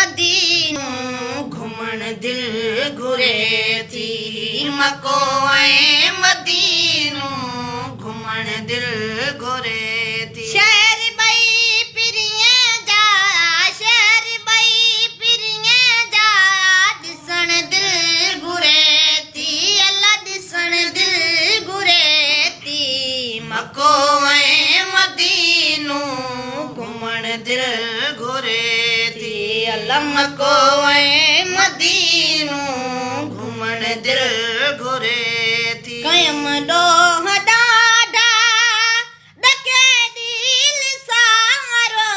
मदीनो घुमण दिल घुरे थी मको ऐं मदीनो घुमण दिल घुरे थी शहर ॿई पिरियं जा शहर ॿई पिरियं जा ॾिसण दिल घुरे थी अल्लाह ॾिसण दिल घुरे थी मको ऐं मदीनो घुमण दिल घुरे थी अल्लाह मको ऐं मदीनो घुमण दिल घुरे थी कयम ॾोह ॾाढा ॾके दिल सारो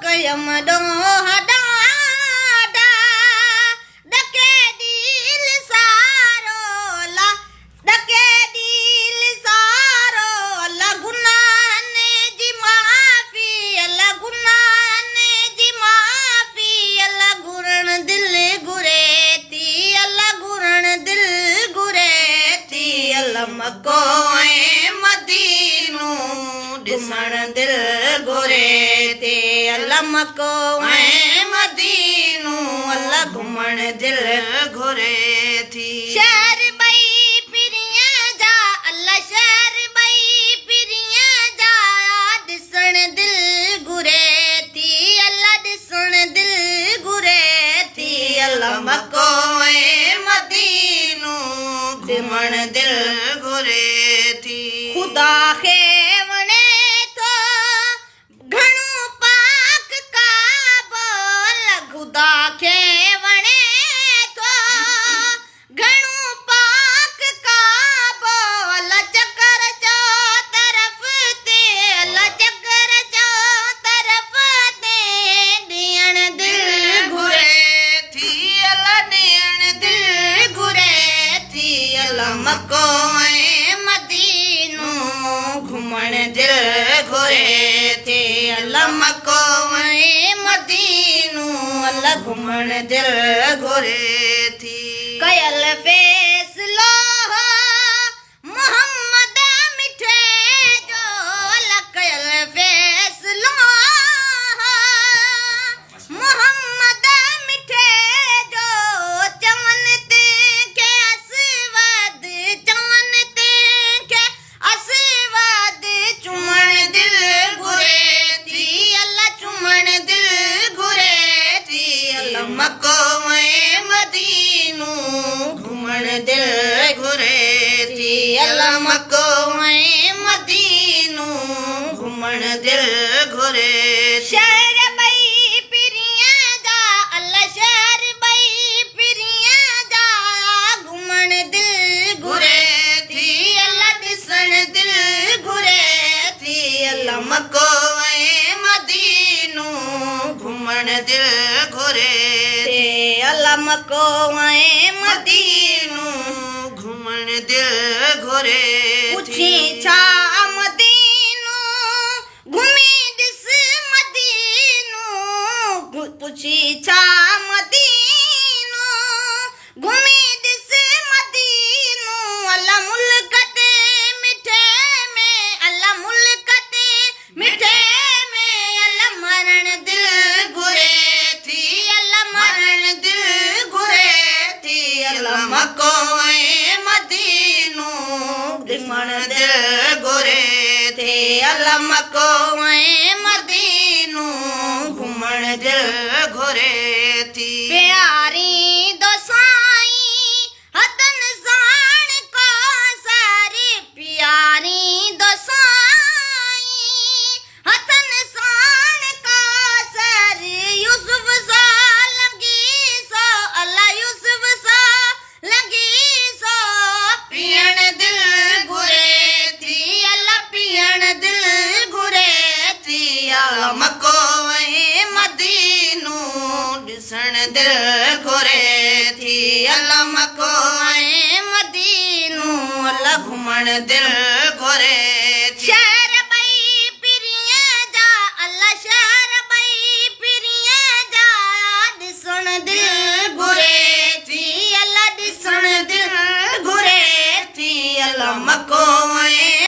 कयम ॾोह ॾाढा ॾके दिल सारो ला ॾके दिल सारो अल्लाह गुनाहनि जी माफ़ी अल्लाह गुनाहनि जी माफ़ी अल्लाह घुरण दिल घुरे थी अल्लाह घुरण दिल घुरे थी अल्लाह मको ऐं मदीनो ॾिसण दिल घुरे थी अल्लाह मको ऐं मदीनो अल्लाह घुमण दिल घुरे थी शहर ॿई पिरियं जा अल्लाह शहर ॿई पिरियं जा ॾिसण दिल घुरे थी अल्लाह ॾिसण दिल घुरे थी अल्लाह मको ऐं मदीनो घुमण दिल घुरे थी ख़ुदा खे वणे थो घणो पाक काबो ख़ुदा खे वणे थो घणो पाक काबो अल्लाह चकर जो तरफ़ ते अल्लाह चकर जो तरफ़ ते ॾियण दिल घुरे थी अल्लाह ॾियण दिल घुरे थी अल्लाह मको ऐं मदीनो घुमण दिल घुरे थी अल्लाह मको ऐं मदीनो अल्लाह घुमण दिल घुरे थी कयल फ़ैसिलो मोहम्मद मिठे जो अल्लाह कयल फ़ैसिलो मोहम्मद मिठे जो चवनि तंहिंखे असवद चवनि तंहिंखे असवद चुमण दिल घुरे थी अल्लाह चुमण दिल घुरे थी अल्लाह मको ऐं मदीनो घुमण दिल घुरे थी अल्लाह मको ऐं मदीनो घुमण दिल घुरे शहर ॿई पिरियं जा अल्लाह शहर ॿई पिरियं जा घुमण दिल घुरे थी अल्लाह ॾिसण दिल घुरे थी अल्लाह मको ऐं मदीनो घुमण दिल घुरे थी अल्लाह मको ऐं मदीनो घुमण दिल घुरे पुछी छा मदीनो घुमी ॾिस मदीनो पुछी छा मदीनो घुमी ॾिस मदीनो अल्लाह मुल्क ते मिठे में अल्लाह मुल्क ते मिठे में अल्लाह मरण दिल घुरे थी अल्लाह मरण दिल घुरे थी अल्लाह मको ऐं मदीनो घुमण दिल घुरे थी अल्लाह मको ऐं मदीनो घुमण दिल घुरे थी प्यारी दो साईं हथन साण को सारी प्यारी दो साईं हथन साण को सारी यूसुफ सा लगी सो अल्लाह यूसुफ सा लगी सो पियण दिल घुरे थी अल्लाह पियण दिल घुरे थी अल्लाह मको ऐं मदीनो ॾिसण दिल घुरे थी अल्लाह मको ऐं मदीनो अल्लाह घुमण दिल